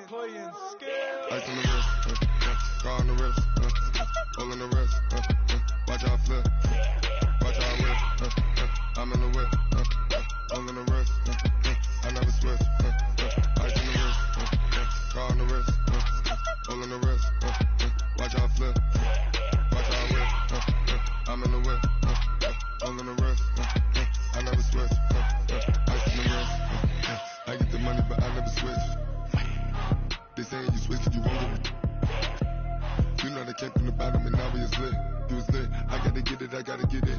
playing scale. Ice on the wrist, car on the wrist, hole in the wrist, watch how I flip, watch how I whip, I'm in the whip, hole in the wrist, I never switch, ice on the wrist, car on the wrist, hole in the wrist, watch how I flip, watch how I whip, I'm in the whip, hole in the wrist, I never switch, ice on the wrist, I get the money but I never switch. They saying you switch 'cause you won't get it. You know they came from the bottom and now we is lit. You was lit, I gotta get it, I gotta get it.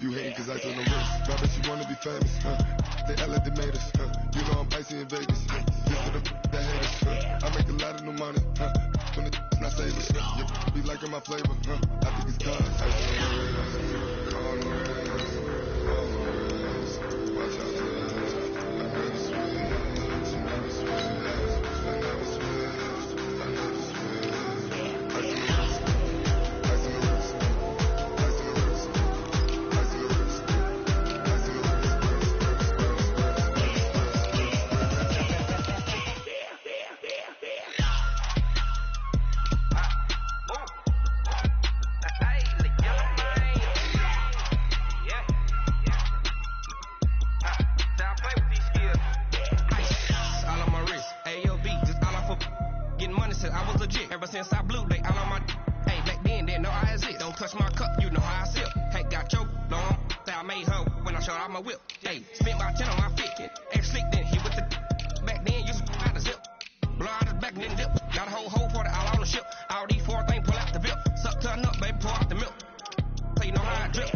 You hating 'cause I told them rich. Now that you wanna be famous, they act like they made us, You know I'm icy in Vegas, This for the that hate us, I make a lot of new money, When the not saving, You be liking my flavor, I think it's cause ice on the wrist, car on the wrist, all on the wrist. Watch out for this, I never switch, I never switch. Ever since I blew, they all on my. Hey, back then, didn't know I exist. Don't touch my cup, you know how I sip. Hey, got choked, long. Say I made her when I showed out my whip. Hey, spent about 10 on my fit. Ex slick, then he with the. Back then, used to out the zip. Blow out his back, then dip. Got a whole for the all on the ship. All these four things pull out the bip. Suck, turn up, baby, pour out the milk. So you know how I drip.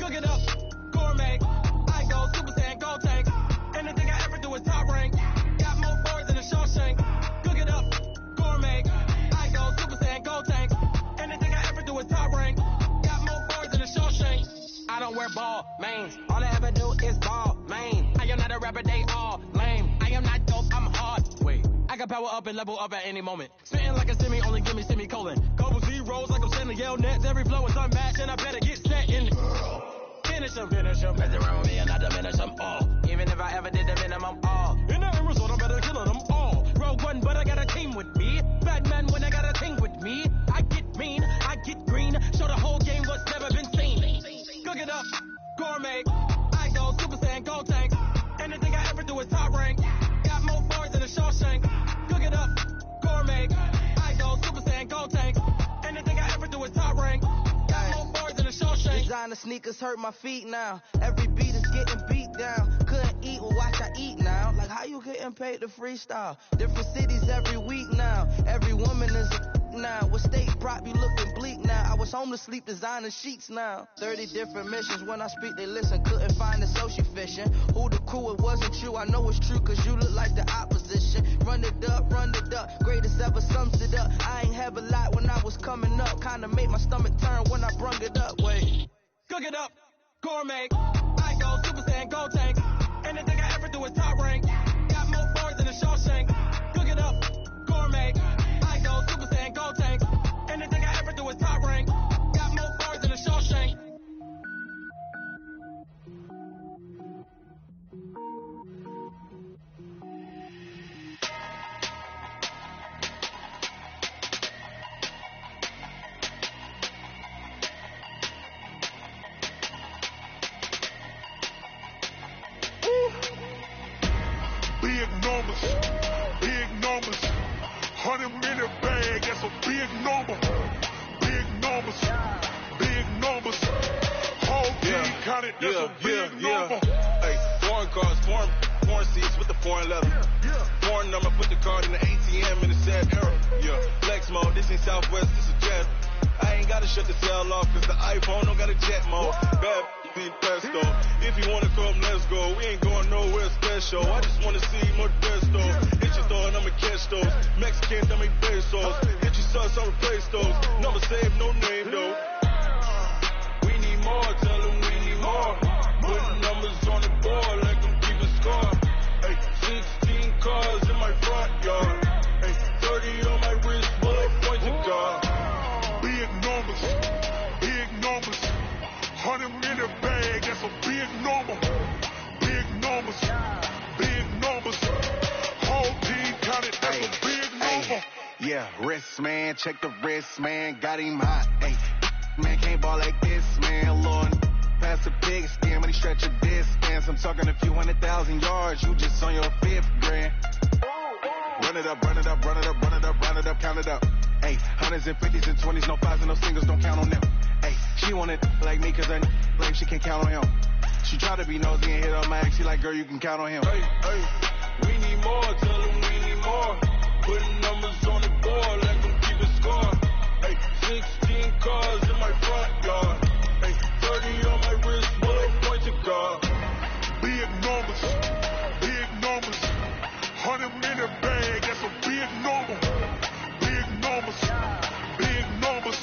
Cook it up, gourmet. I go Super Saiyan, gold tank. Anything I ever do is top rank. Got more boys than a Shawshank. Cook it up, gourmet. I go Super Saiyan, gold tank. Anything I ever do is top rank. Got more boys than a Shawshank. I don't wear ball mains. All I ever do is ball main. I am not a rapper, they all lame. I am not dope, I'm hard. Wait, I can power up and level up at any moment. Spitting like a semi, only give me semicolon. Couple zeros like I'm sending yell nets. Every flow is unmatched and I better get set in. Finish them, mess around with me and I diminish them all. Even if I ever did the minimum all. In the end result, I'm better killing them all. Rogue one, but I got a team with me. Batman when I got a team with me. I get mean, I get green. Show the whole game what's never been seen. Cook it up, gourmet. I go Super Saiyan, gold tank. Anything I ever do is top rank. Got more boys than a Shawshank. Cook it up, gourmet. I go Super Saiyan, gold tank. Anything I ever do is top rank. Designer sneakers hurt my feet now. Every beat is getting beat down. Couldn't eat, well watch I eat now. Like how you getting paid to freestyle? Different cities every week now. Every woman is a now. What state prop you looking bleak now? I was home to sleep designing sheets now. 30 different missions. When I speak they listen. Couldn't find the social fishing. Who the crew, it wasn't you. I know it's true cause you look like the opposition. Run it up, greatest ever sums it up. I ain't have a lot when I was coming up. Kinda made my stomach turn when I brung it up. Wait. Cook it up, gourmet. I go Super Saiyan, gold tank. Anything I ever do is top rank. Got more boys than a Shawshank. Cook it up, gourmet. I go Super Saiyan, gold tank. Anything I ever do is top rank. Got more boys than a Shawshank. 100 million bag, that's a big number. Big numbers, big numbers. Whole team counted, that's a big number. Hey, foreign cars, foreign seats with the foreign leather. Foreign number, put the card in the ATM in the sad era. Yeah, flex mode, this ain't Southwest, this is Jet. I ain't gotta shut the cell off, cause the iPhone don't got a jet mode. Bad need pesto. If you wanna come, let's go. We ain't going nowhere special. I just wanna see more Desto. Hit your thought, I'ma catch those. Mexican, I make pesos. Hit your sus, I'll replace those. Number saved, no name though. We need more, tell them we need more. Putting numbers on the board like I'm keeping score. Hey, 16 cars in my front yard. Hey, 30 on my wrist, bullet point to God. Big numbers, big numbers. 100 million bag, that's a big number. Big numbers, big numbers. Whole team counted, that's a big number. Yeah, wrist man, check the wrist man, got him hot. Hey, man can't ball like this, man. Lord, pass the big skin when he stretch a distance. I'm talking a few 100,000 yards, you just on your 5th grand. Run it up, run it up, run it up, run it up, run it up, count it up. Hey, hundreds and 50s and 20s, no 5s and no singles, don't count on them. Hey, she wanted like me cause her like she can't count on him. She tried to be nosy and hit on my ex, she like, girl, you can count on him. Hey, we need more, tell them we need more. Putting numbers on the board like I'm keeping score. Hey, 16 cars in my front yard. Hey, 30 on my wrist, bullet point to God. big numbers, big numbers. 100 million bag, that's a big number. Big numbers, big numbers.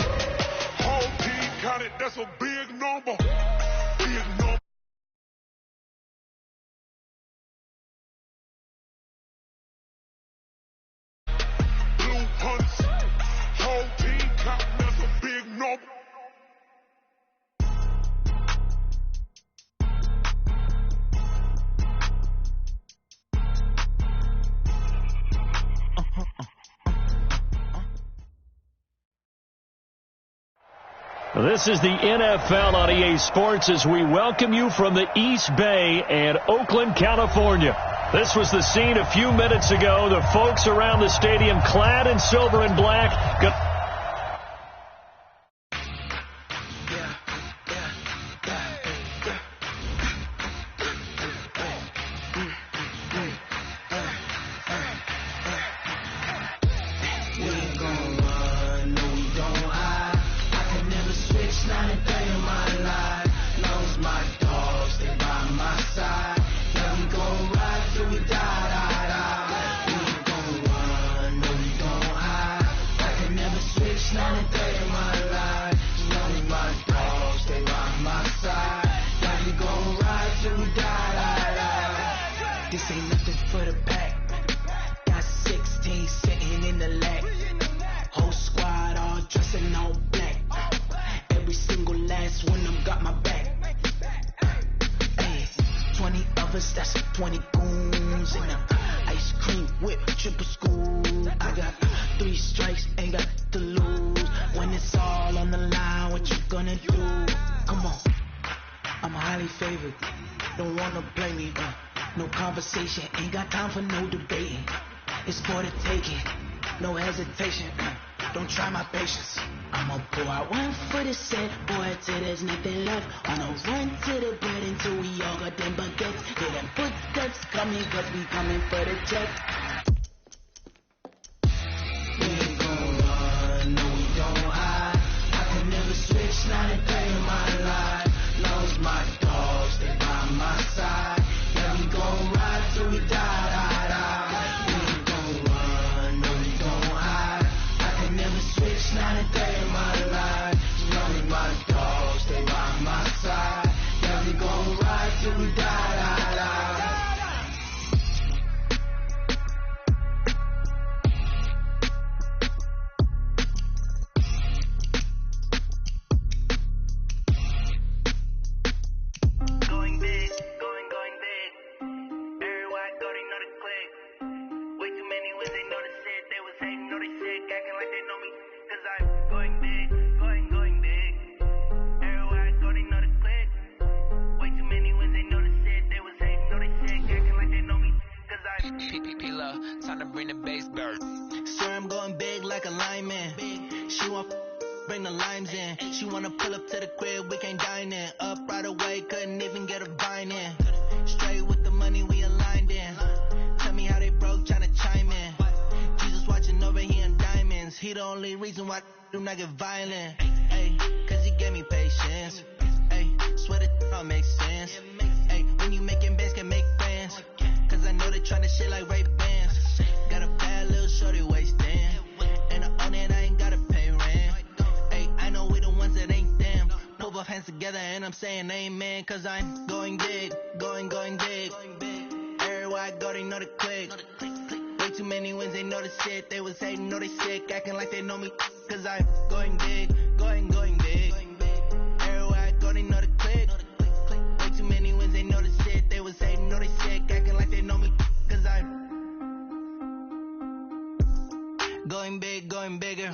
Whole team counted, that's a big number. Big number. Blue hunts, whole team counting, that's a big number. This is the NFL on EA Sports as we welcome you from the East Bay and Oakland, California. This was the scene a few minutes ago. The folks around the stadium clad in silver and black. That's 20 goons and a ice cream whip, triple school. I got 3 strikes, ain't got to lose. When it's all on the line, what you gonna do? Come on, I'm highly favored. Don't wanna blame me, no conversation. Ain't got time for no debating. It's for the taking, no hesitation. Don't try my patience. I'ma pull out one for the set, boy, till there's nothing left. I'ma run to the bread until we all got them baguettes. Hear them footsteps coming, cause we coming for the check. We ain't gon' run, no we don't hide. I can never switch, not a day in my life. Lost my dogs, they by my side. Yeah, we gon' ride till we die. Not a day in my life. None of my dogs, they by my side. Yeah, we gon' ride till we die. Going big, going big. Everywhere I go, they know the click. Way too many was they know the shit. They was hating, know they shit, acting like they know me. Cause I'm going big, going big. Everywhere I go, they know the click. Way too many when they know the shit. They was hating, know they shit, acting like they know me. Cause I'm P-P-P-Love, time to bring the bass bird. Sir, I'm going bring the limes in. She wanna pull up to the crib, we can't dine in. Up right away, couldn't even get a vine in. Straight with the money, we aligned in. Tell me how they broke, tryna chime in. Jesus watching over, he in diamonds. He the only reason why I do not get violent. Ay, cause he gave me patience. Ay, swear that all makes sense. Ay, when you making bands, can make friends. Cause I know they tryna shit like Ray-Bans. Got a bad little shorty wasting. And I own it, I ain't gotta pay rent. Ay, I know we the ones that ain't them. Put both hands together and I'm saying amen. Cause I'm going big, going big. Everywhere I go, they know the click. Way too many wins, they know the shit. They was hating, know they sick, acting like they know me. Cause I'm going big, going big. Everywhere I go, they know the click. Way too many wins, they know the shit. They was hating, know they sick, acting like they know me. Cause I'm going big, going bigger.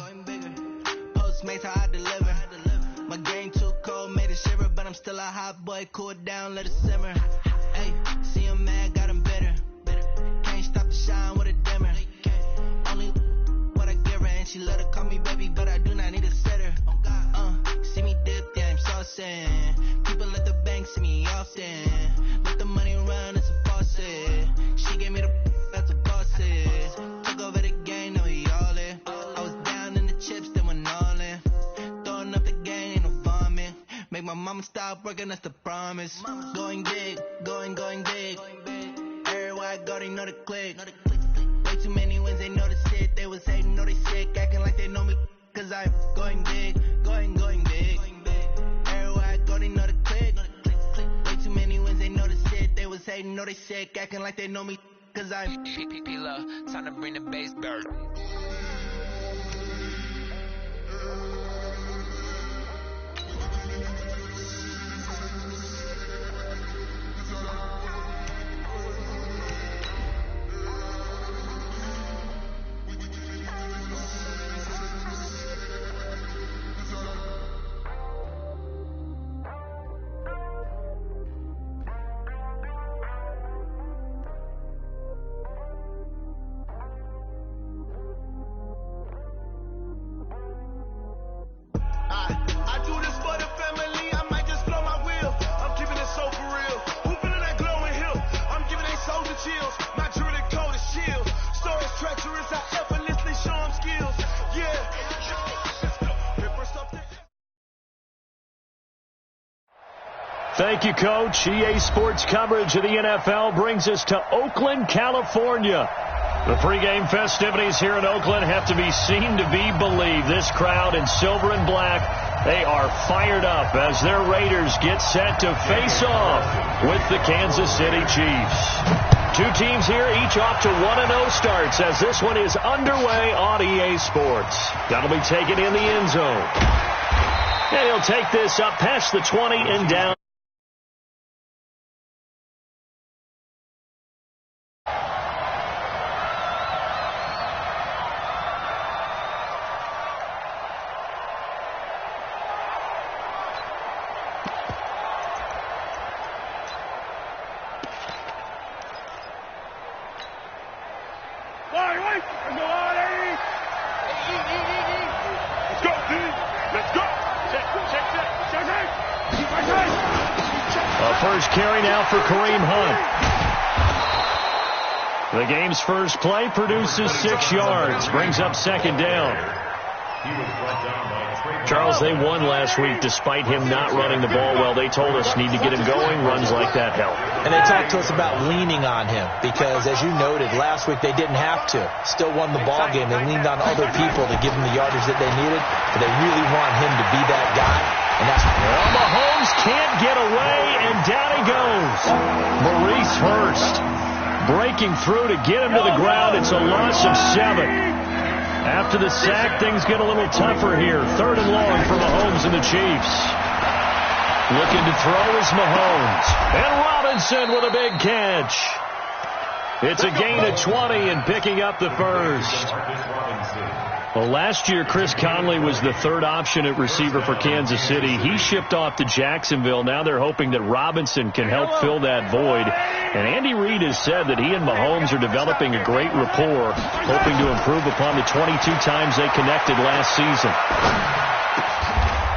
Postmates, how I deliver. My game too cold, made it shiver. But I'm still a hot boy, cool it down, let it simmer. Hey, see him mad, got him bitter. Can't stop the shine with a dimmer. Only what I give her, and she let her call me baby, but I do not need a sitter. See me dip, yeah, I'm saucing. People at the bank see me often. Let the money run, it's a faucet. She gave me the that's a bosses. Took over the game, now we all in. I was down in the chips, then went all in. Throwing up the game, ain't no vomit. Make my mama stop working, that's the promise. Going big, going big. Everywhere I go, they know the click. Way too many wins, they know the shit. They was hating, know they sick, acting like they know me. Cause I'm going big, going big. Everywhere I go, they know the click. Way too many wins, they know the shit. They was hating, know they sick, acting like they know me. Cause I'm love, time to bring the bass bird. Thank you, Coach. EA Sports coverage of the NFL brings us to Oakland, California. The pregame festivities here in Oakland have to be seen to be believed. This crowd in silver and black, they are fired up as their Raiders get set to face off with the Kansas City Chiefs. Two teams here, each off to 1-0 starts as this one is underway on EA Sports. That'll be taken in the end zone. And he'll take this up past the 20 and down. First carry now for Kareem Hunt. The game's first play produces 6 yards, brings up second down. Charles, they won last week despite him not running the ball well. They told us need to get him going. Runs like that help. And they talked to us about leaning on him because, as you noted, last week they didn't have to. Still won the ball game. They leaned on other people to give them the yardage that they needed, but they really want him to be that guy. And that's well, Mahomes can't get away, and down he goes. Maurice Hurst breaking through to get him to the ground. It's a loss of 7. After the sack, things get a little tougher here. 3rd and long for Mahomes and the Chiefs. Looking to throw is Mahomes. And Robinson with a big catch. It's a gain of 20 and picking up the first. Well, last year, Chris Conley was the 3rd option at receiver for Kansas City. He shipped off to Jacksonville. Now they're hoping that Robinson can help fill that void. And Andy Reid has said that he and Mahomes are developing a great rapport, hoping to improve upon the 22 times they connected last season.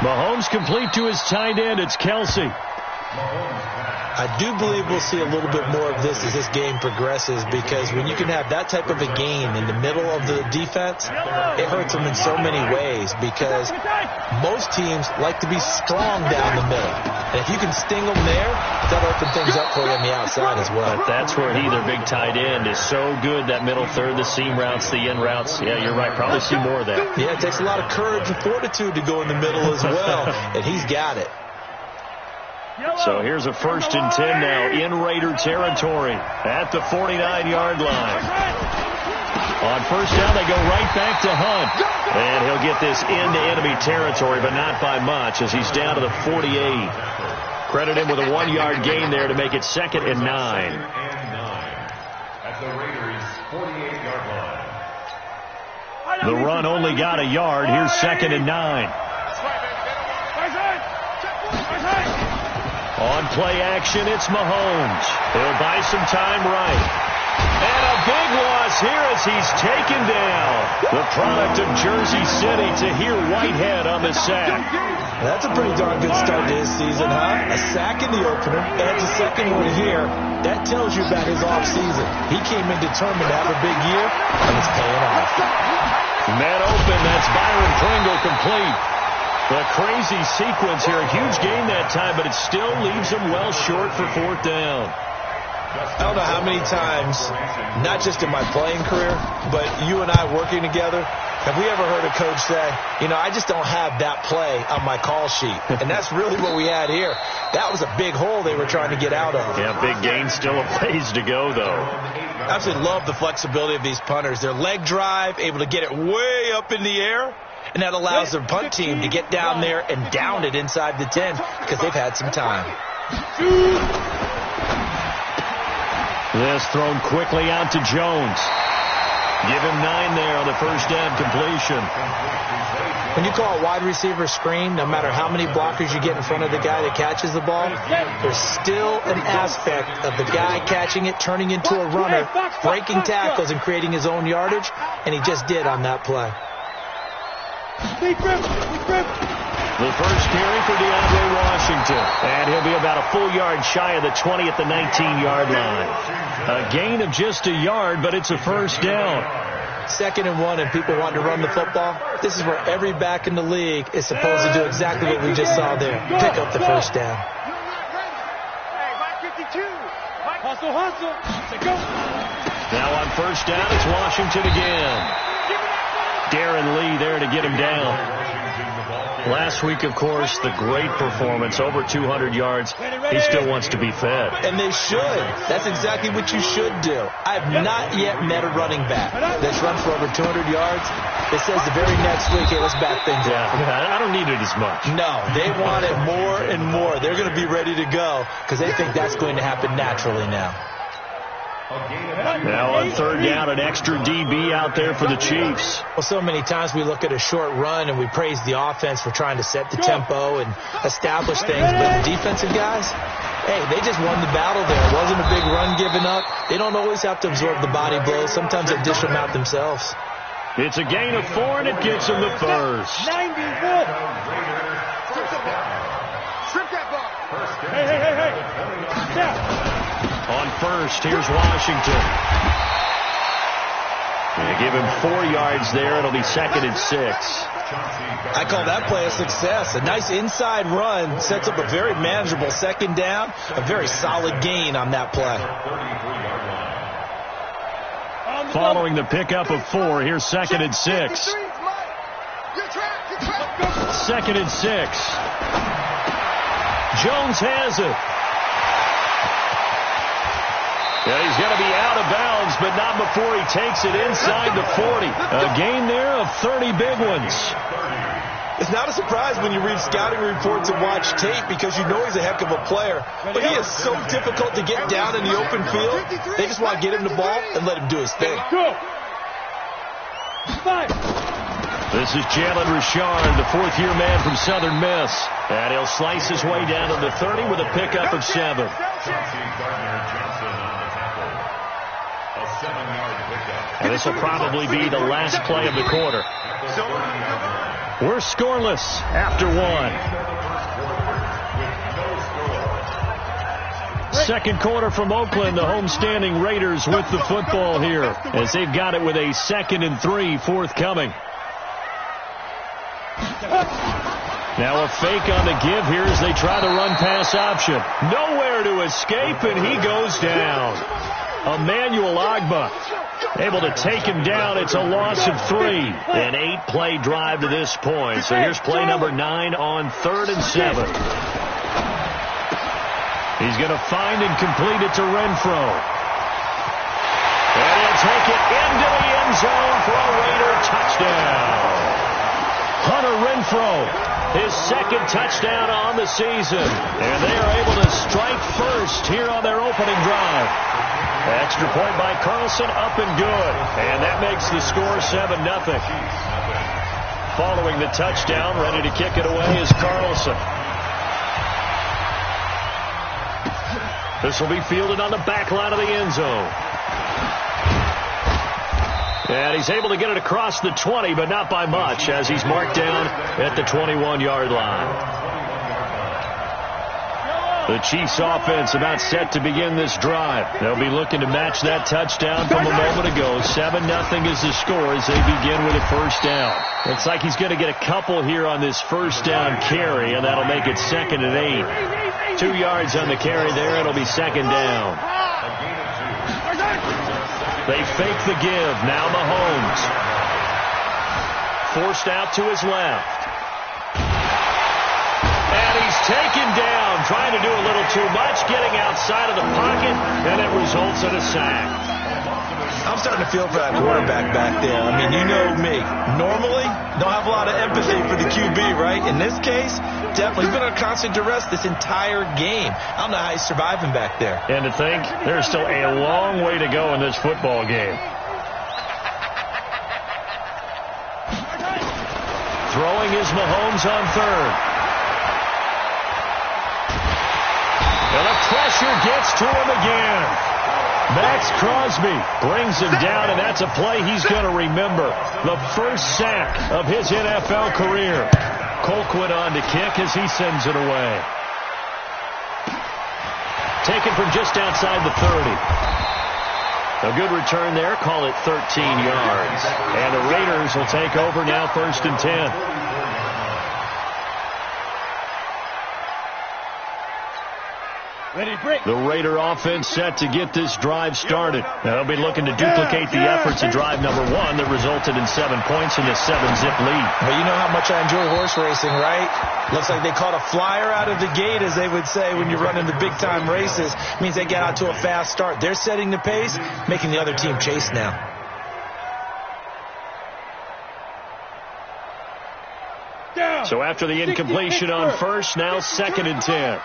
Mahomes complete to his tight end. It's Kelsey. I do believe we'll see a little bit more of this as this game progresses, because when you can have that type of a gain in the middle of the defense, it hurts them in so many ways, because most teams like to be strong down the middle. And if you can sting them there, that'll open things up for you on the outside as well. But that's where their big tight end, is so good, that middle third, the seam routes, the in routes. Yeah, you're right. Probably see more of that. Yeah, it takes a lot of courage and fortitude to go in the middle as well, and he's got it. So here's a 1st and 10 now in Raider territory at the 49-yard line. On 1st down, they go right back to Hunt. And he'll get this into enemy territory, but not by much, as he's down to the 48. Credit him with a 1-yard gain there to make it 2nd and 9. At the Raiders' 48-yard line. The run only got a yard. Here's 2nd and 9. On play action, it's Mahomes. He'll buy some time right. And a big loss here as he's taken down. The product of Jersey City, Tahir Whitehead on the sack. That's a pretty darn good start to his season, huh? A sack in the opener, adds a second one here. That tells you about his offseason. He came in determined to have a big year, and it's paying off. Man open, that's Byron Pringle complete. A crazy sequence here. A huge gain that time, but it still leaves him well short for 4th down. I don't know how many times, not just in my playing career, but you and I working together, have we ever heard a coach say, I just don't have that play on my call sheet. And that's really what we had here. That was a big hole they were trying to get out of. Yeah, big gain, still a ways to go, though. I absolutely love the flexibility of these punters. Their leg drive, able to get it way up in the air. And that allows their punt team to get down there and down it inside the 10 because they've had some time. This thrown quickly out to Jones. Give him 9 there on the 1st down completion. When you call a wide receiver screen, no matter how many blockers you get in front of the guy that catches the ball, there's still an aspect of the guy catching it, turning into a runner, breaking tackles and creating his own yardage, and he just did on that play. The first carry for DeAndre Washington. And he'll be about a full yard shy of the 20 at the 19-yard line. A gain of just a yard, but it's a 1st down. 2nd and 1, and people want to run the football. This is where every back in the league is supposed to do exactly what we just saw there. Pick up the 1st down. Now on 1st down, it's Washington again. Darren Lee there to get him down. Last week, of course, the great performance, over 200 yards. He still wants to be fed. And they should. That's exactly what you should do. I have not yet met a running back that's run for over 200 yards that says the very next week, hey, let's back things up. Yeah, I don't need it as much. No, they want it more and more. They're going to be ready to go because they think that's going to happen naturally now. Now on 3rd down, an extra DB out there for the Chiefs. Well, so many times we look at a short run and we praise the offense for trying to set the tempo and establish things. But the defensive guys, hey, they just won the battle there. It wasn't a big run given up. They don't always have to absorb the body blows. Sometimes they dish them out themselves. It's a gain of 4, and it gets them the 1st. 91. Strip that ball. Hey. Step. On 1st, here's Washington. They give him 4 yards there. It'll be 2nd and 6. I call that play a success. A nice inside run sets up a very manageable 2nd down. A very solid gain on that play. Following the pickup of 4, here's 2nd and 6. 2nd and 6. Jones has it. Yeah, he's going to be out of bounds, but not before he takes it inside the 40. A gain there of 30 big ones. It's not a surprise when you read scouting reports and watch tape because you know he's a heck of a player. But he is so difficult to get down in the open field. They just want to get him the ball and let him do his thing. This is Jalen Richard, the 4th-year man from Southern Miss. And he'll slice his way down to the 30 with a pickup of 7. And this will probably be the last play of the quarter. We're scoreless after one. Second quarter from Oakland, the homestanding Raiders with the football here as they've got it with a 2nd and 3 forthcoming. Now a fake on the give here as they try the run-pass option. Nowhere to escape, and he goes down. Emmanuel Ogbah able to take him down. It's a loss of 3. An 8-play drive to this point. So here's play number 9 on 3rd and 7. He's going to find and complete it to Renfro. And he'll take it into the end zone for a Raider touchdown. Hunter Renfro, his 2nd touchdown on the season. And they are able to strike first here on their opening drive. Extra point by Carlson, up and good. And that makes the score 7-0. Following the touchdown, ready to kick it away is Carlson. This will be fielded on the back line of the end zone. And he's able to get it across the 20, but not by much, as he's marked down at the 21-yard line. The Chiefs offense about set to begin this drive. They'll be looking to match that touchdown from a moment ago. 7-0 is the score as they begin with a first down. Looks like he's going to get a couple here on this first down carry, and that'll make it 2nd and 8. 2 yards on the carry there. It'll be 2nd down. They fake the give. Now Mahomes. Forced out to his left. And he's taken down, trying to do a little too much, getting outside of the pocket, and it results in a sack. I'm starting to feel for that quarterback back there. I mean, you know me. Normally, don't have a lot of empathy for the QB, right? In this case, definitely he's been under constant duress this entire game. I don't know how he's surviving back there. And to think, there's still a long way to go in this football game. Throwing is Mahomes on 3rd. And the pressure gets to him again. Max Crosby brings him down, and that's a play he's going to remember. The first sack of his NFL career. Colquitt on to kick as he sends it away. Taken from just outside the 30. A good return there. Call it 13 yards. And the Raiders will take over now, 1st and 10. The Raider offense set to get this drive started. They'll be looking to duplicate the efforts of drive number 1 that resulted in 7 points in a 7-zip lead. Well, you know how much I enjoy horse racing, right? Looks like they caught a flyer out of the gate, as they would say when you're running the big-time races. Means they get out to a fast start. They're setting the pace, making the other team chase now. So after the incompletion on first, now 2nd and 10.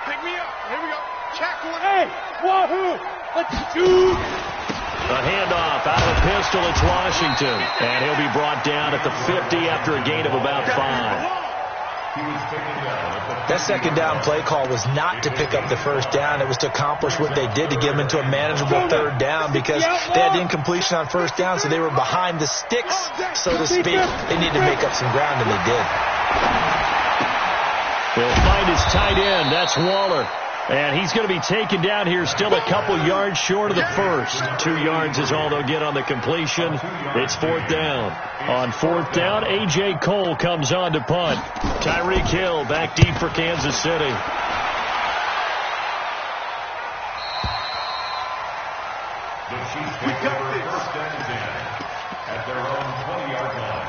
Pick me up. Here we go. Check one. Hey, wahoo! Let's shoot. A handoff out of a pistol. It's Washington. And he'll be brought down at the 50 after a gain of about 5. That 2nd down play call was not to pick up the first down. It was to accomplish what they did, to get them into a manageable 3rd down, because they had the incompletion on first down, so they were behind the sticks, so to speak. They needed to make up some ground, and they did. They'll find his tight end. That's Waller. And he's going to be taken down here, still a couple yards short of the first. 2 yards is all they'll get on the completion. It's 4th down. On 4th down, A.J. Cole comes on to punt. Tyreek Hill back deep for Kansas City. The Chiefs take over 1st and 10 at their own 20-yard line.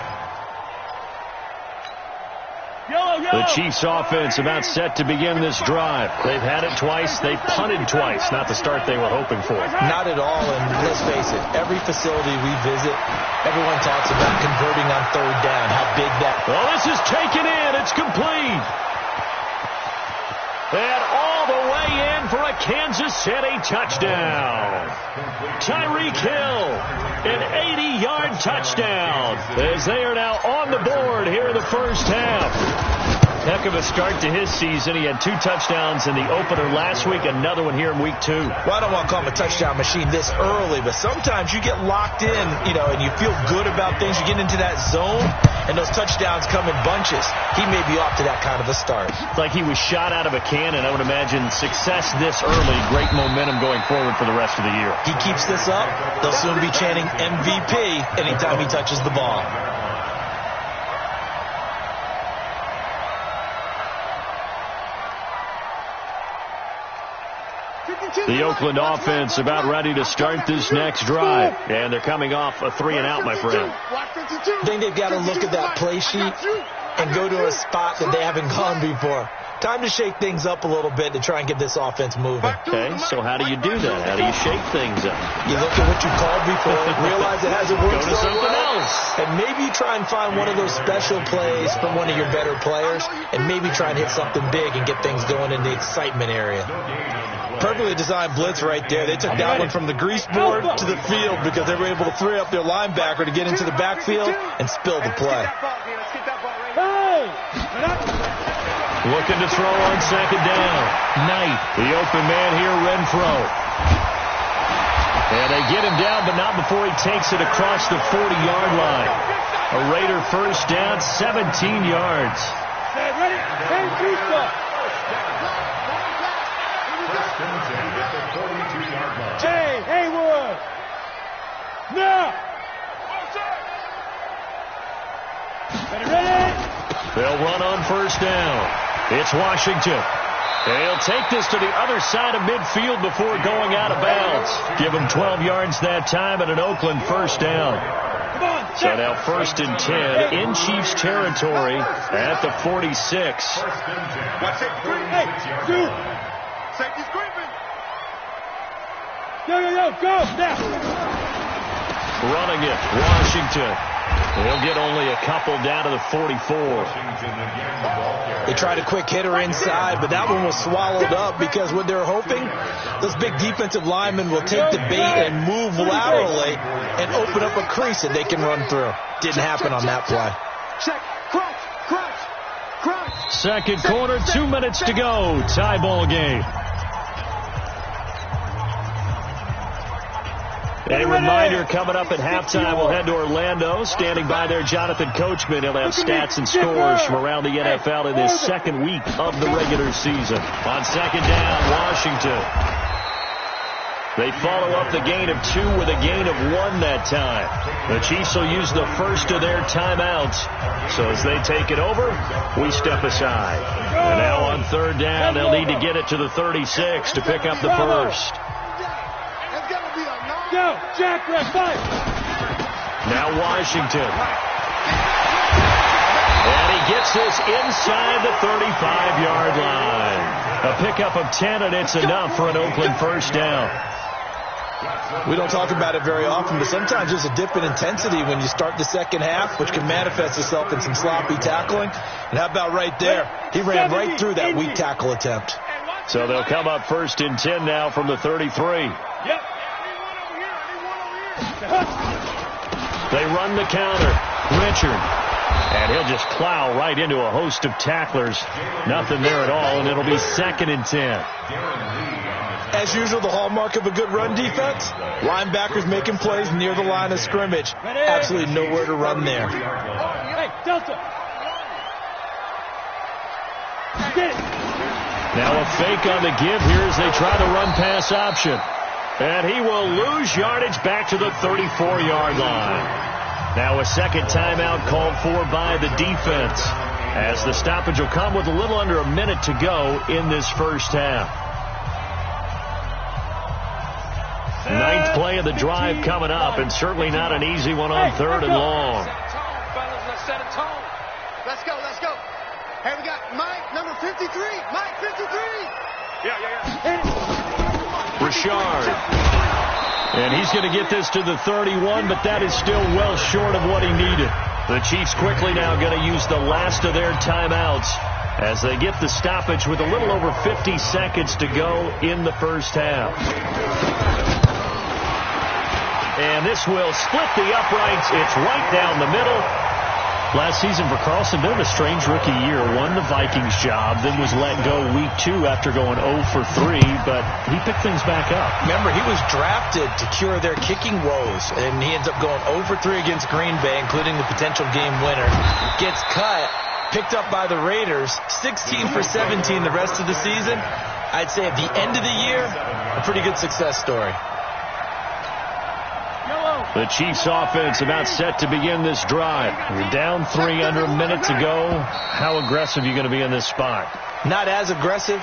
The Chiefs offense about set to begin this drive. They've had it twice. They've punted twice. Not the start they were hoping for. Not at all, and let's face it, every facility we visit, everyone talks about converting on 3rd down, how big that... Well, this is taken in. It's complete. And all the way in for a Kansas City touchdown. Tyreek Hill, an 80-yard touchdown, as they are now on the board here in the first half. Heck of a start to his season. He had 2 touchdowns in the opener last week, another one here in week 2. Well, I don't want to call him a touchdown machine this early, but sometimes you get locked in, and you feel good about things. You get into that zone, and those touchdowns come in bunches. He may be off to that kind of a start. It's like he was shot out of a cannon. I would imagine success this early, great momentum going forward for the rest of the year. He keeps this up, they'll soon be chanting MVP anytime he touches the ball. The Oakland offense about ready to start this next drive. And they're coming off a 3-and-out, my friend. I think they've got to look at that play sheet and go to a spot that they haven't gone before. Time to shake things up a little bit to try and get this offense moving. Okay, so how do you do that? How do you shake things up? You look at what you called before, realize it hasn't worked Go to something else. And maybe try and find one of those special plays from one of your better players, and maybe try and hit something big and get things going in the excitement area. Perfectly designed blitz right there. They took that one from the grease board to the field because they were able to free up their linebacker to get into the backfield and spill the play. Looking to throw on second down. Knight, the open man here, Renfro. And they get him down, but not before he takes it across the 40-yard line. A Raider first down, 17 yards. Hey, Haywood! Now! They'll run on first down. It's Washington. They'll take this to the other side of midfield before going out of bounds. Give them 12 yards that time and an Oakland first down. So now 1st and 10 in Chiefs territory at the 46. Safety's creeping. Yo, go, now. Running it, Washington. They'll get only a couple down to the 44. They tried a quick hitter inside, but that one was swallowed up because what they're hoping, those big defensive linemen will take the bait and move laterally and open up a crease that they can run through. Didn't happen on that play. Second quarter, 2 minutes to go. Tie ball game. A reminder, coming up at halftime, we'll head to Orlando. Standing by there, Jonathan Coachman. He'll have stats and scores from around the NFL in this second week of the regular season. On second down, Washington. They follow up the gain of 2 with a gain of 1 that time. The Chiefs will use the first of their timeouts. So as they take it over, we step aside. And now on third down, they'll need to get it to the 36 to pick up the first. Go, Jack, fight. Now Washington. And he gets this inside the 35-yard line. A pickup of 10, and it's enough for an Oakland first down. We don't talk about it very often, but sometimes there's a dip in intensity when you start the second half, which can manifest itself in some sloppy tackling. And how about right there? He ran right through that weak tackle attempt. So they'll come up 1st and 10 now from the 33. Yep. They run the counter. Richard. And he'll just plow right into a host of tacklers. Nothing there at all, and it'll be 2nd and 10. As usual, the hallmark of a good run defense, linebackers making plays near the line of scrimmage. Absolutely nowhere to run there. Hey, Delta. Get it. Now a fake on the give here as they try the run-pass option. And he will lose yardage back to the 34-yard line. Now a second timeout called for by the defense, as the stoppage will come with a little under a minute to go in this first half. 9th play of the drive coming up, and certainly not an easy one on 3rd and long. Let's set a tone. Let's go. Hey, we got Mike, number 53. Mike, 53. Yeah. Richard. And he's going to get this to the 31, but that is still well short of what he needed. The Chiefs quickly now going to use the last of their timeouts as they get the stoppage with a little over 50 seconds to go in the first half. And this will split the uprights. It's right down the middle. Last season for Carlson, bit of a strange rookie year. Won the Vikings job, then was let go week 2 after going 0 for 3, but he picked things back up. Remember, he was drafted to cure their kicking woes, and he ends up going 0 for 3 against Green Bay, including the potential game winner. Gets cut, picked up by the Raiders, 16 for 17 the rest of the season. I'd say at the end of the year, a pretty good success story. The Chiefs offense about set to begin this drive. You're down 3 under a minute to go. How aggressive are you going to be in this spot? Not as aggressive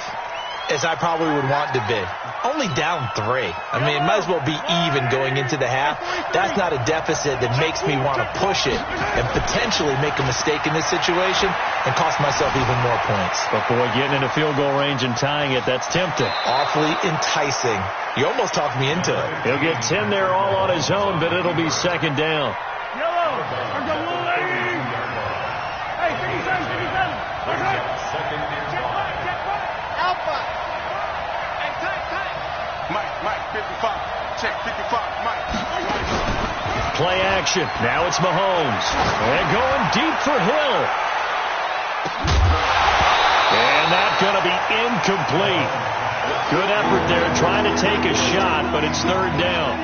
as I probably would want to be. Only down 3. I mean, it might as well be even going into the half. That's not a deficit that makes me want to push it and potentially make a mistake in this situation and cost myself even more points. But boy, getting into field goal range and tying it, that's tempting. Awfully enticing. You almost talked me into it. He'll get 10 there all on his own, but it'll be second down. Hey, 57. Alpha. Hey, tight. Mike, 55. Check, 55. Mike. Play action. Now it's Mahomes. And going deep for Hill. And that's going to be incomplete. Good effort there trying to take a shot, but it's third down.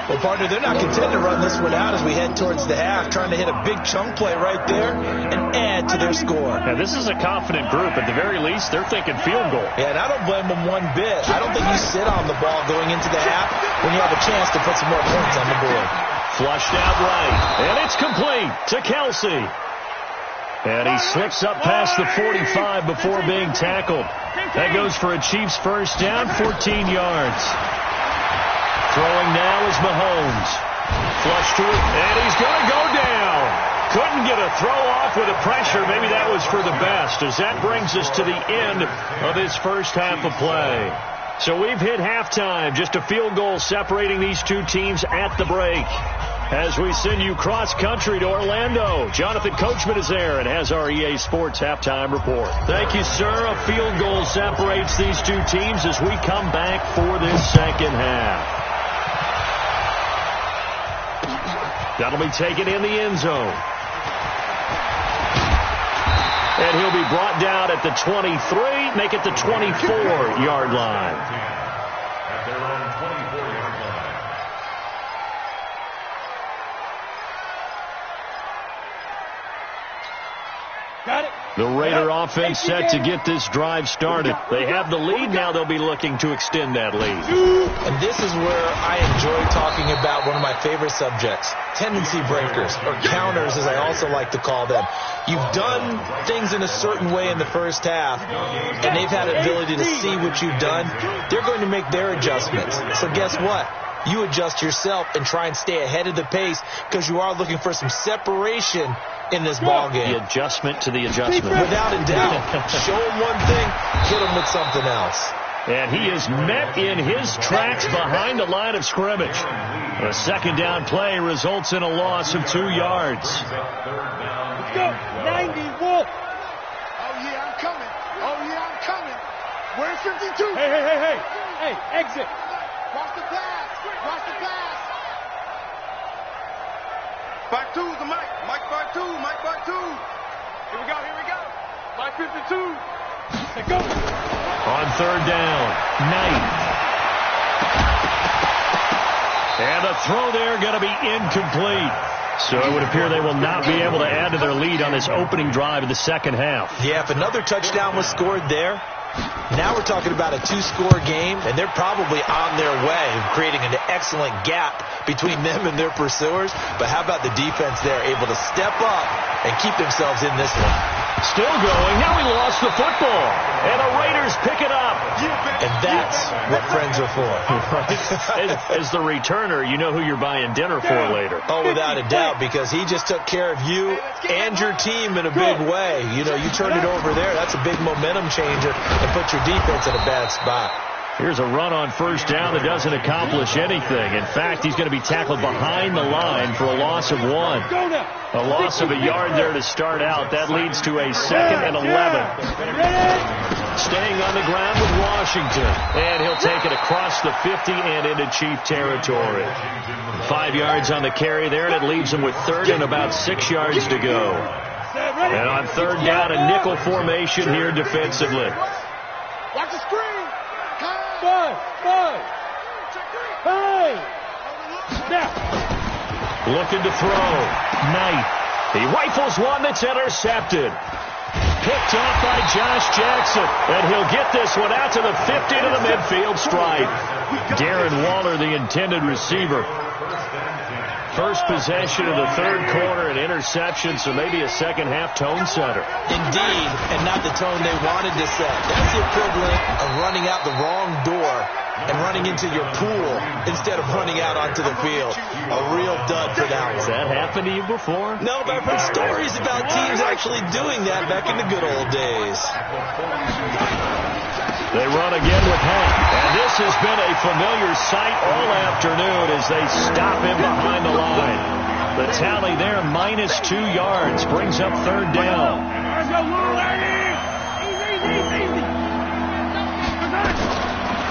Well, partner, they're not content to run this one out as we head towards the half, trying to hit a big chunk play right there and add to their score. Now, this is a confident group. At the very least, they're thinking field goal. Yeah, and I don't blame them one bit. I don't think you sit on the ball going into the half when you have a chance to put some more points on the board. Flushed out right, and it's complete to Kelsey. And he slips up past the 45 before being tackled. That goes for a Chiefs first down, 14 yards. Throwing now is Mahomes. Flush to it, and he's going to go down. Couldn't get a throw off with the pressure. Maybe that was for the best, as that brings us to the end of this first half of play. So we've hit halftime, just a field goal separating these two teams at the break. As we send you cross-country to Orlando, Jonathan Coachman is there and has our EA Sports halftime report. Thank you, sir. A field goal separates these two teams as we come back for this second half. That'll be taken in the end zone. And he'll be brought down at the 23, make it the 24-yard line. At their own 24-yard line. Got it. The Raider offense set to get this drive started. They have the lead. Now they'll be looking to extend that lead. And this is where I enjoy talking about one of my favorite subjects, tendency breakers, or counters as I also like to call them. You've done things in a certain way in the first half, and they've had an ability to see what you've done. They're going to make their adjustments. So guess what? You adjust yourself and try and stay ahead of the pace because you are looking for some separation in this ball game. The adjustment to the adjustment. Without a doubt. Show him one thing, hit him with something else. And he is met in his tracks behind the line of scrimmage. A second down play results in a loss of 2 yards. Let's go. 90, Wolf. Oh, yeah, I'm coming. Where's 52? Hey, exit. Watch the pass. Back two to Mike. Mike back two. Here we go. Mike 52. Let's go. On third down, Knight. And the throw there going to be incomplete. So it would appear they will not be able to add to their lead on this opening drive of the second half. Yeah, if another touchdown was scored there, now we're talking about a 2-score game, and they're probably on their way of creating an excellent gap between them and their pursuers. But how about the defense there, able to step up and keep themselves in this one? Still going. Now he lost the football. And the Raiders pick it up. And that's what friends are for. As the returner, you know who you're buying dinner for later. Oh, without a doubt, because he just took care of you and your team in a big way. You know, you turned it over there. That's a big momentum changer and put your defense in a bad spot. Here's a run on first down that doesn't accomplish anything. In fact, he's going to be tackled behind the line for a loss of 1. A loss of a yard there to start out. That leads to a 2nd and 11. staying on the ground with Washington. And he'll take it across the 50 and into Chief territory. 5 yards on the carry there, and it leaves him with third and about 6 yards to go. And on third down, a nickel formation here defensively. Watch the screen. Five. Hey. Now. Looking to throw. Knight. He rifles one that's intercepted. Picked off by Josh Jackson. And he'll get this one out to the 50 to the midfield stripe. Darren Waller, the intended receiver. First possession of the third quarter, an interception, so maybe a second-half tone setter. Indeed, and not the tone they wanted to set. That's the equivalent of running out the wrong door and running into your pool instead of running out onto the field. A real dud for that one. Has that happened to you before? No, but I've heard stories about teams actually doing that back in the good old days. They run again with Hunt. And this has been a familiar sight all afternoon as they stop him behind the line. The tally there, -2 yards, brings up third down.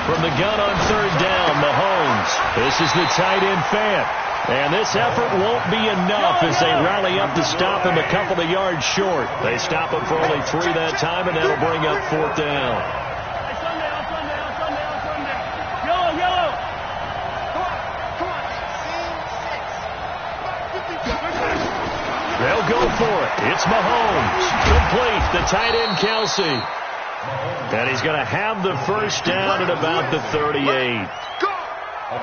From the gun on third down, Mahomes. This is the tight end Fant. And this effort won't be enough as they rally up to stop him a couple of yards short. They stop him for only 3 that time, and that'll bring up fourth down. They'll go for it. It's Mahomes. Complete. The tight end, Kelsey. And he's going to have the first down at about the 38.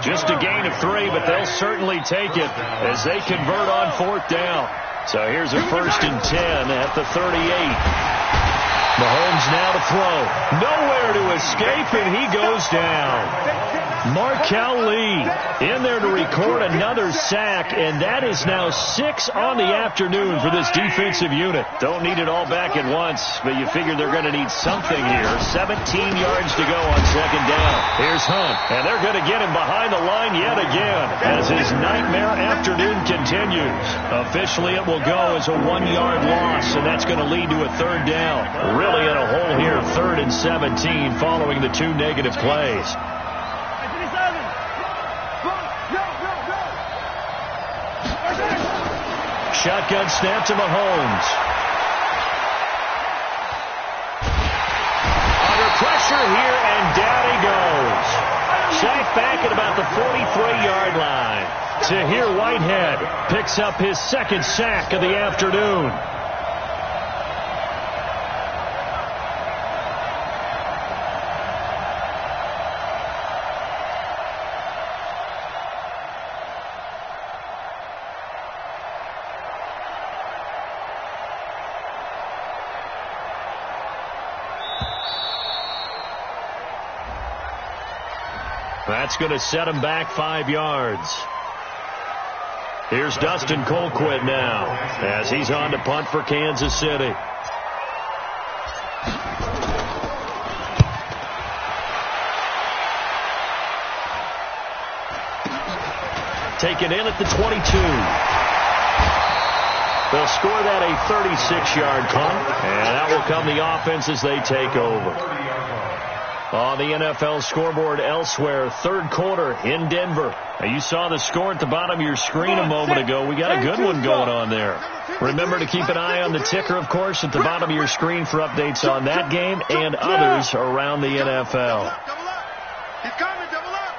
Just a gain of 3, but they'll certainly take it as they convert on fourth down. So here's a 1st and 10 at the 38. Mahomes now to throw. Nowhere to escape, and he goes down. Markel Lee in there to record another sack, and that is now 6 on the afternoon for this defensive unit. Don't need it all back at once, but you figure they're going to need something here. 17 yards to go on second down. Here's Hunt, and they're going to get him behind the line yet again as his nightmare afternoon continues. Officially, it will go as a 1-yard loss, and that's going to lead to a third down. Really in a hole here, 3rd and 17 following the 2 negative plays. Shotgun snap to Mahomes. Under pressure here, and down he goes. Sacked back at about the 43-yard line. Tahir Whitehead picks up his 2nd sack of the afternoon. That's going to set him back 5 yards. Here's Dustin Colquitt now as he's on to punt for Kansas City. Taken in at the 22. They'll score that a 36-yard punt, and that will come the offense as they take over. On the NFL scoreboard elsewhere, third quarter in Denver. Now, you saw the score at the bottom of your screen a moment ago. We got a good one going on there. Remember to keep an eye on the ticker, of course, at the bottom of your screen for updates on that game and others around the NFL. He's coming, double up.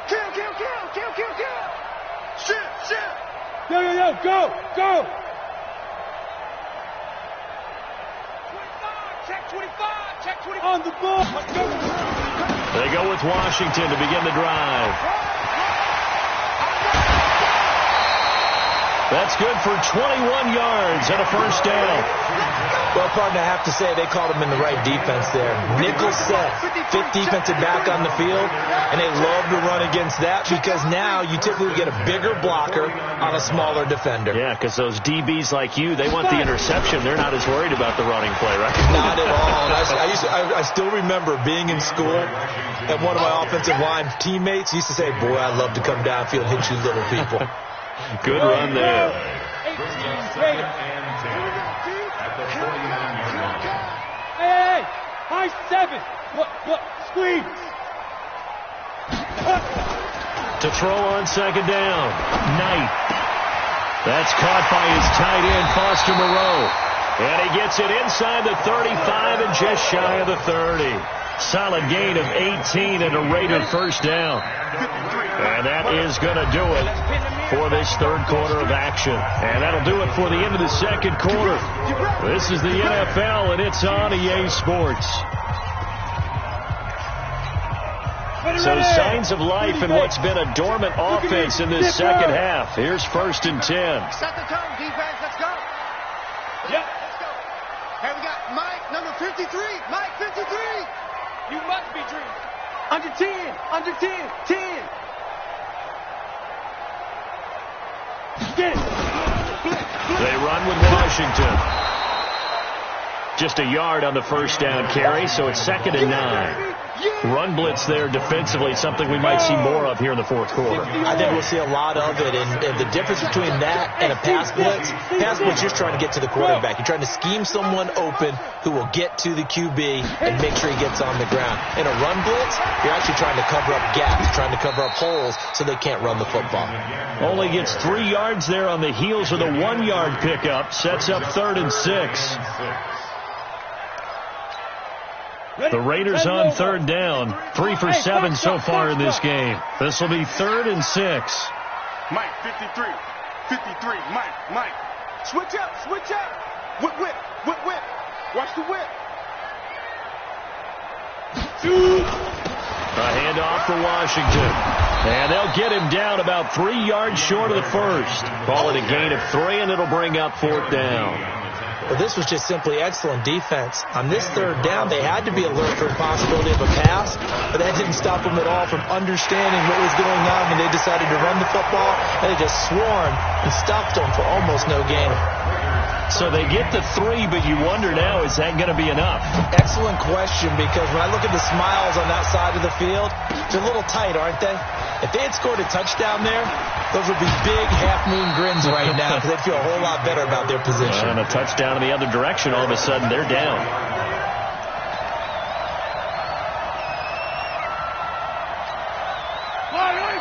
Kill. Shit. Yo, go. 25. On the ball. Let's go. They go with Washington to begin the drive. That's good for 21 yards and a first down. Well, partner, I have to say they called him in the right defense there. Nickel set, 5th defensive back on the field, and they love to run against that because now you typically get a bigger blocker on a smaller defender. Yeah, because those DBs like you, they want the interception. They're not as worried about the running play, right? Not at all. And I still remember being in school, and one of my offensive line teammates used to say, boy, I'd love to come downfield and hit you little people. Good run there. First and 10 at the 49-yard line. Nice 7. Look, squeeze. To throw on second down. Knight. That's caught by his tight end, Foster Moreau. And he gets it inside the 35 and just shy of the 30. Solid gain of 18 and a Raider first down. And that is going to do it for this third quarter of action. And that'll do it for the end of the second quarter. This is the NFL, and it's on EA Sports. So signs of life in what's been a dormant offense in this second half. Here's 1st and 10. Set the tone, defense. Let's go. Yep. Let's go. Hey, we got Mike, number 53. Mike, 53. You must be dreaming. Under 10. Under 10. 10. Get it. They run with Washington. Just a yard on the first down carry, so it's 2nd and 9. Run blitz there defensively, something we might see more of here in the fourth quarter. I think we'll see a lot of it, and the difference between that and a pass blitz, you're trying to get to the quarterback. You're trying to scheme someone open who will get to the QB and make sure he gets on the ground. In a run blitz, you're actually trying to cover up gaps, trying to cover up holes so they can't run the football. Only gets 3 yards there on the heels of the 1-yard pickup. Sets up 3rd and 6. The Raiders on 3rd down. 3 for 7 so far in this game. This will be 3rd and 6. Mike, 53. 53. Mike. Switch up. Whip. Watch the whip. A handoff for Washington. And they'll get him down about 3 yards short of the first. Call it a gain of 3, and it'll bring up 4th down. Well, this was just simply excellent defense. On this 3rd down, they had to be alert for the possibility of a pass, but that didn't stop them at all from understanding what was going on when they decided to run the football, and they just swarmed and stuffed them for almost no gain. So they get the 3, but you wonder now, is that going to be enough? Excellent question, because when I look at the smiles on that side of the field, they're a little tight, aren't they? If they had scored a touchdown there, those would be big half-moon grins right now because they'd feel a whole lot better about their position. And a touchdown in the other direction, all of a sudden they're down.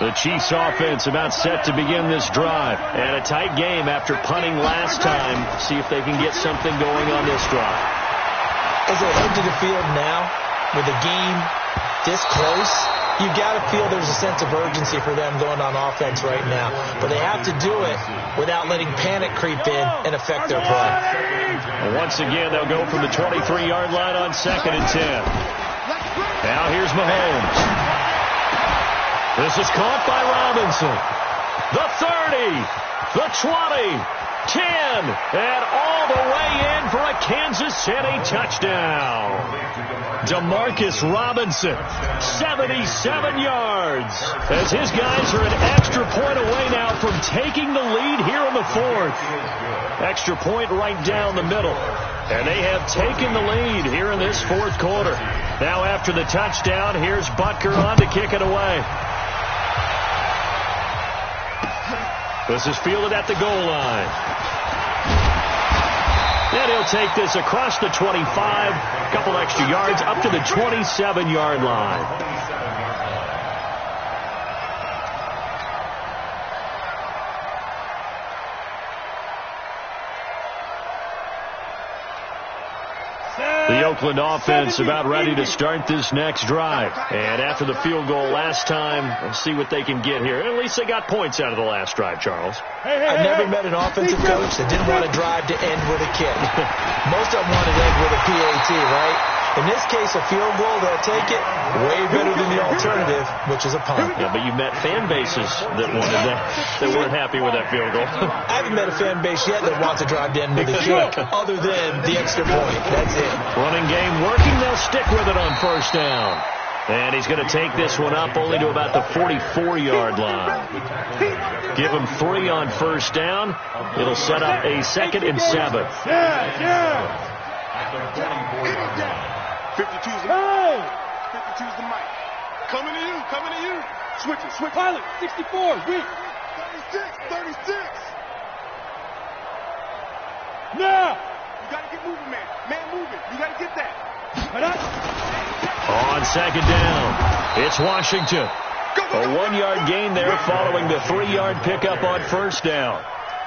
The Chiefs offense about set to begin this drive. And a tight game after punting last time. See if they can get something going on this drive. As they head to the field now, with the game this close, you've got to feel there's a sense of urgency for them going on offense right now. But they have to do it without letting panic creep in and affect their play. And once again, they'll go from the 23-yard line on 2nd and 10. Now here's Mahomes. This is caught by Robinson. The 30, the 20, 10, and all the way in for a Kansas City touchdown. Demarcus Robinson, 77 yards, as his guys are an extra point away now from taking the lead here in the 4th. Extra point right down the middle. And they have taken the lead here in this 4th quarter. Now after the touchdown, here's Butker on to kick it away. This is fielded at the goal line. And he'll take this across the 25, a couple extra yards, up to the 27-yard line. The Oakland offense about ready to start this next drive. And after the field goal last time, let's see what they can get here. At least they got points out of the last drive, Charles. I've never met an offensive coach that didn't want a drive to end with a kick. Most of them want to end with a PAT, right? In this case, a field goal, they'll take it way better than the alternative, which is a punt. Yeah, but you've met fan bases that wanted that weren't happy with that field goal. I haven't met a fan base yet that wants a drive to end with a kick, other than the extra point. That's it. Running game working. They'll stick with it on first down. And he's going to take this one up only to about the 44-yard line. Give him 3 on first down. It'll set up a 2nd and 7. Yeah. 52's the mic. 52's the mic. Coming to you. Switch it. Pilot, 64, weak. 36. Now. You got to get moving, man. Man moving. You got to get that. On second down, it's Washington. A 1-yard gain there following the 3-yard pickup on first down.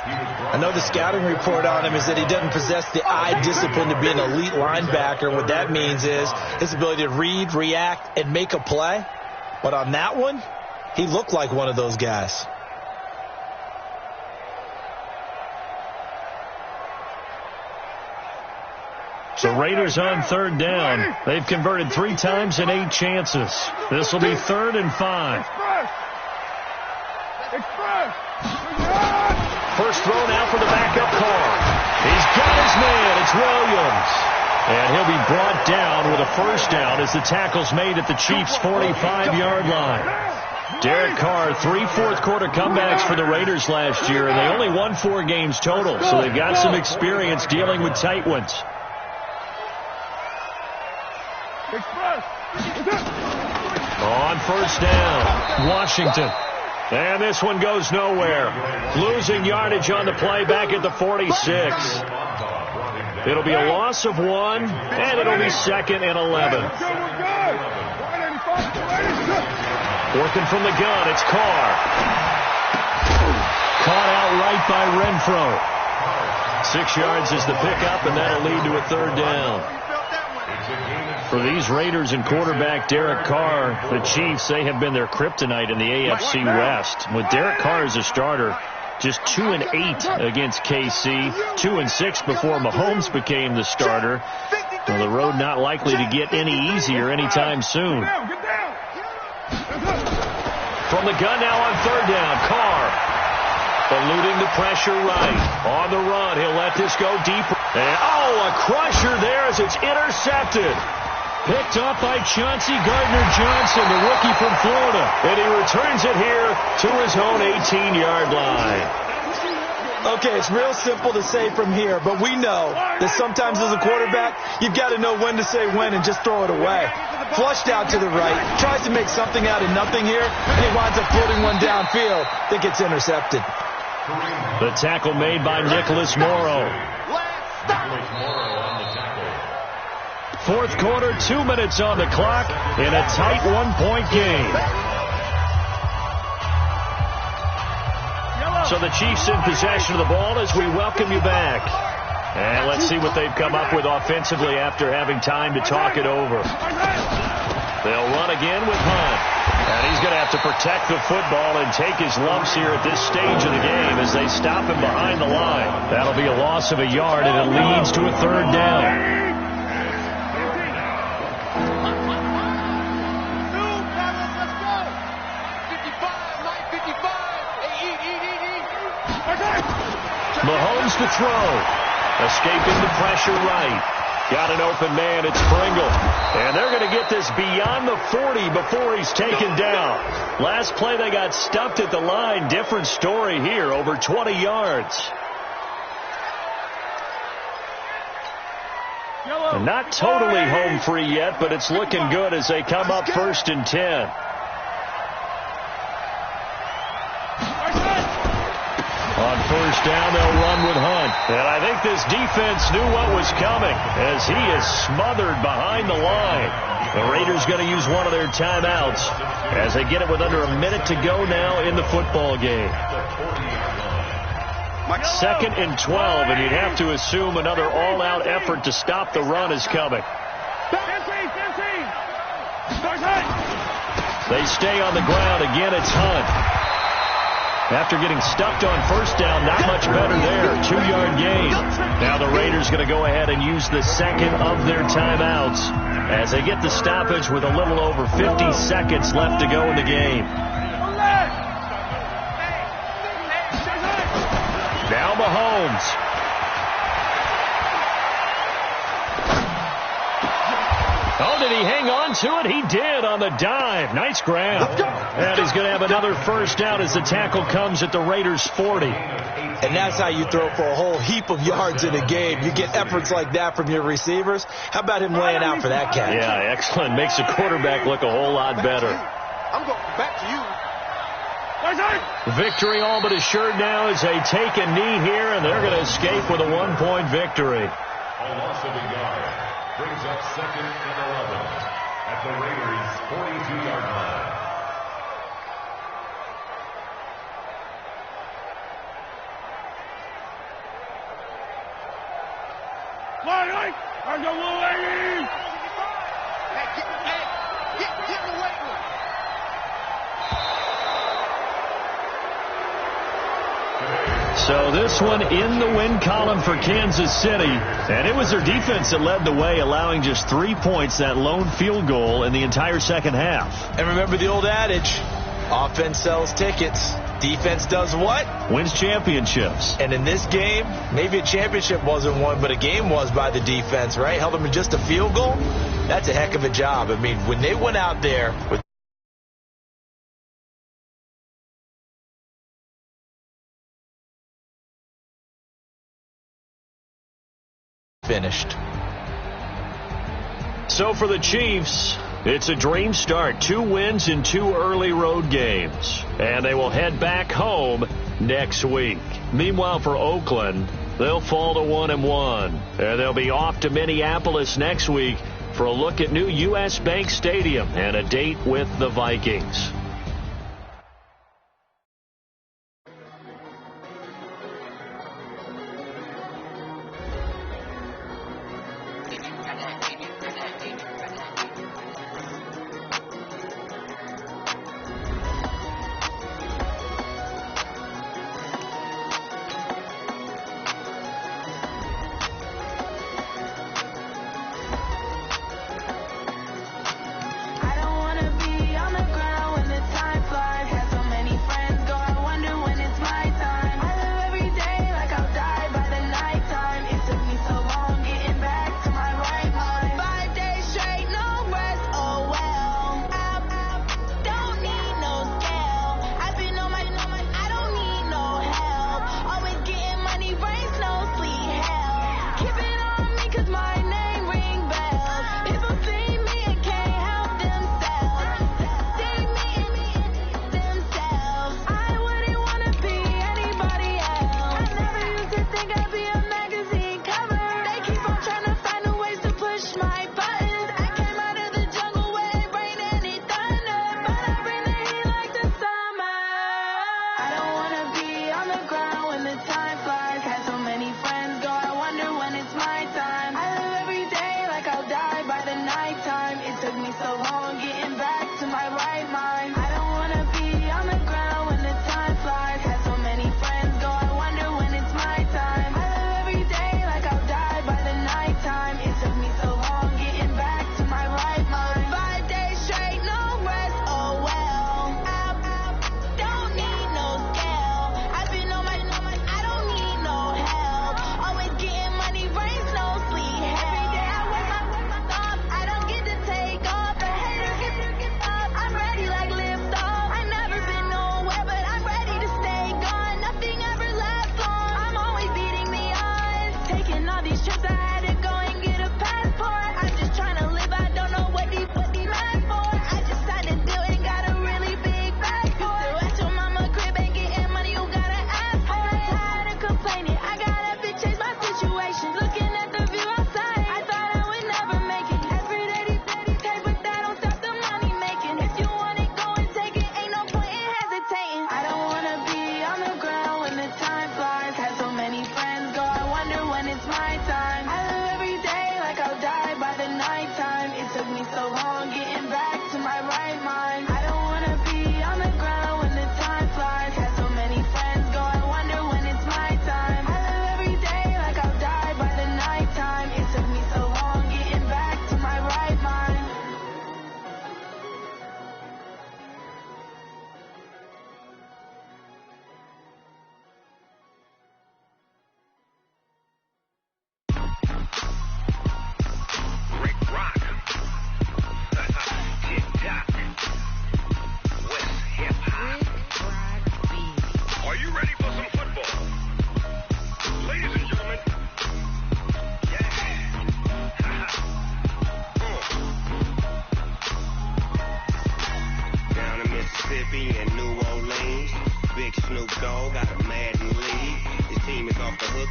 I know the scouting report on him is that he doesn't possess the eye discipline to be an elite linebacker. What that means is his ability to read, react, and make a play. But on that one, he looked like one of those guys. The Raiders on third down. They've converted 3 times in 8 chances. This will be 3rd and 5. First throw now for the backup Carr. He's got his man. It's Williams. And he'll be brought down with a first down as the tackle's made at the Chiefs' 45-yard line. Derek Carr, 3 fourth-quarter comebacks for the Raiders last year, and they only won 4 games total, so they've got some experience dealing with tight ones. On first down, Washington. And this one goes nowhere. Losing yardage on the play back at the 46. It'll be a loss of 1, and it'll be 2nd and 11. Working from the gun, it's Carr. Caught out right by Renfro. 6 yards is the pickup, and that'll lead to a 3rd down. For these Raiders and quarterback Derek Carr, the Chiefs, they have been their kryptonite in the AFC West. With Derek Carr as a starter, just 2-8 against KC, 2-6 before Mahomes became the starter. Well, the road not likely to get any easier anytime soon. From the gun now on 3rd down, Carr eluding the pressure right. On the run, he'll let this go deeper. And, a crusher there as it's intercepted. Picked up by Chauncey Gardner-Johnson, the rookie from Florida. And he returns it here to his own 18-yard line. Okay, it's real simple to say from here, but we know that sometimes as a quarterback, you've got to know when to say when and just throw it away. Flushed out to the right, tries to make something out of nothing here, and he winds up floating one downfield that gets intercepted. The tackle made by Nicholas Morrow. Fourth quarter, 2 minutes on the clock in a tight 1-point game. So the Chiefs in possession of the ball as we welcome you back. And let's see what they've come up with offensively after having time to talk it over. They'll run again with Hunt. And he's going to have to protect the football and take his lumps here at this stage of the game as they stop him behind the line. That'll be a loss of a yard, and it leads to a 3rd down. Mahomes to throw. Escaping the pressure right. Got an open man. It's Pringle. And they're going to get this beyond the 40 before he's taken down. Last play they got stuffed at the line. Different story here. Over 20 yards. And not totally home free yet, but it's looking good as they come up 1st and 10. On first down, they'll run with Hunt. And I think this defense knew what was coming as he is smothered behind the line. The Raiders going to use one of their timeouts as they get it with under a minute to go now in the football game. 2nd and 12, and you'd have to assume another all-out effort to stop the run is coming. They stay on the ground. Again, it's Hunt. After getting stuffed on first down, not much better there. 2-yard gain. Now the Raiders going to go ahead and use the second of their timeouts as they get the stoppage with a little over 50 seconds left to go in the game. Now Mahomes. Oh, did he hang on to it? He did on the dive. Nice grab. And he's going to have another first down as the tackle comes at the Raiders' 40. And that's how you throw for a whole heap of yards in a game. You get efforts like that from your receivers. How about him laying out for that catch? Yeah, excellent. Makes the quarterback look a whole lot better. I'm going back to you. Victory all but assured now as they take a knee here, and they're going to escape with a 1-point victory. A loss of a yard. brings up 2nd and 11 at the Raiders' 42-yard line. There's a little lady! Get in the weight room. So this one in the win column for Kansas City. And it was their defense that led the way, allowing just 3 points, that lone field goal in the entire second half. And remember the old adage, offense sells tickets. Defense does what? Wins championships. And in this game, maybe a championship wasn't won, but a game was by the defense, right? Held them to just a field goal. That's a heck of a job. I mean, when they went out there with finished. So for the Chiefs, it's a dream start. 2 wins in 2 early road games. And they will head back home next week. Meanwhile, for Oakland, they'll fall to 1-1. And they'll be off to Minneapolis next week for a look at new U.S. Bank Stadium and a date with the Vikings.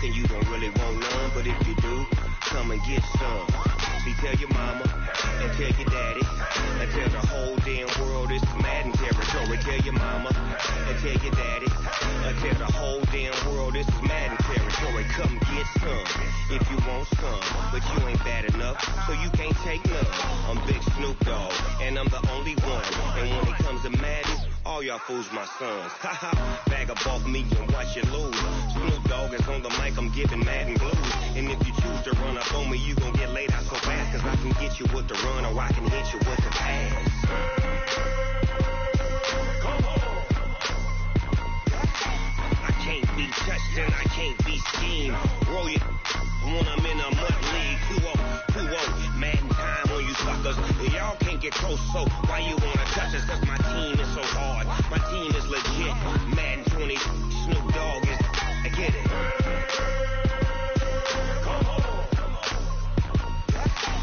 And you don't really want none, but if you do, come and get some. See, tell your mama and tell your daddy and tell the whole damn world it's Madden territory. Tell your mama and tell your daddy and tell the whole damn world it's Madden territory. Come get some if you want some, but you ain't bad enough, so you can't take none. I'm Big Snoop Dogg, and I'm the only one. And when it comes to Madden, all y'all fools my sons. Haha, bag up off me and watch you lose. Snoop Dogg is on the mic, I'm giving Madden blues. And if you choose to run up on me, you gon' get laid out so fast, cause I can get you with the run or I can hit you with the pass. I can't be touched and I can't be schemed. Roll you when I'm in a mud league. 2-0, Madden time on you suckers. Y'all can't get close, so why you wanna touch us? Cause my team is so hard. My team is legit. Madden 20, Snoop Dogg is, I get it.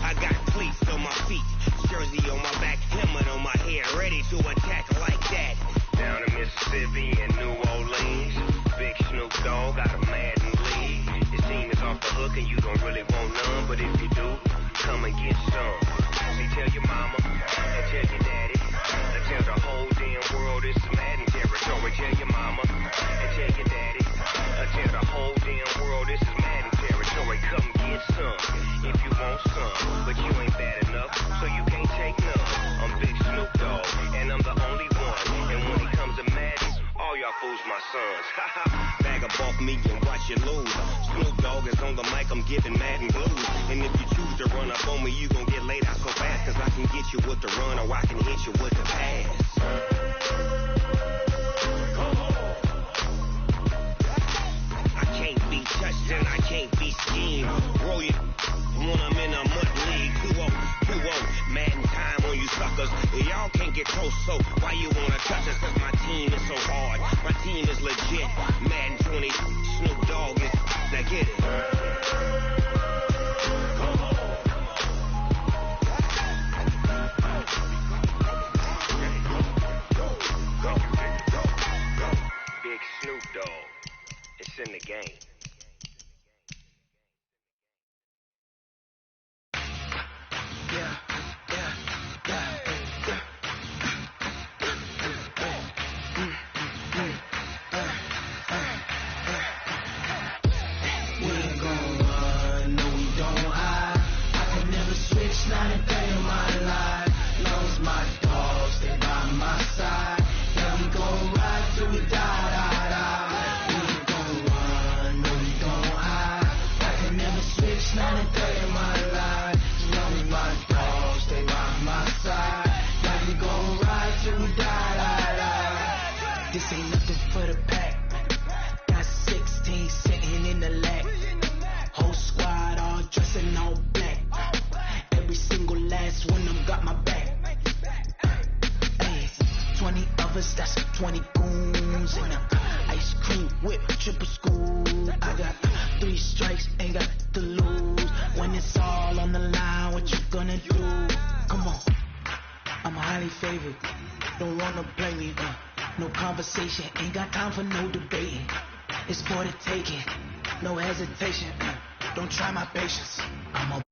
I got cleats on my feet, jersey on my back, helmet on my head, ready to attack like that. Down in Mississippi and New Orleans, Big Snoop Dogg got a Madden league. His team is off the hook and you don't really want none, but if you do, come and get some. See, tell your mama and tell your daddy and tell the whole damn world it's Madden territory. Tell your mama and tell your daddy and tell the whole damn world it's Madden territory. Come get some if you want some, but you ain't bad enough, so you can't take none. I'm Big Snoop Dogg, and I'm the only one. And when it comes to Madden, all y'all fools my sons. Haha, bag up off me and watch you lose. Snoop Dogg is on the mic, I'm giving Madden blues. And if you choose to run up on me, you gon' get laid out so fast, cause I can get you with the run or I can hit you with the pass. I can't be touched and I can't be schemed. Roll you when I'm in a mud league. 2-0, Madden time on you suckers. Y'all can't get close, so why you wanna touch us? Cause my team is so hard. My team is legit. Madden 20, Snoop Dogg is, now get it. Big Snoop Dogg, it's in the game. This ain't nothing for the pack. Got 16 sitting in the lap. Whole squad all dressed in all black. Every single last one of them got my back. Hey, 20 of us, that's 20 goons. And ice cream whip, triple school. I got 3 strikes, ain't got to lose. When it's all on the line, what you gonna do? Come on, I'm highly favored. Don't wanna play me, no conversation, ain't got time for no debating. It's for the taking, no hesitation. Don't try my patience. I'm a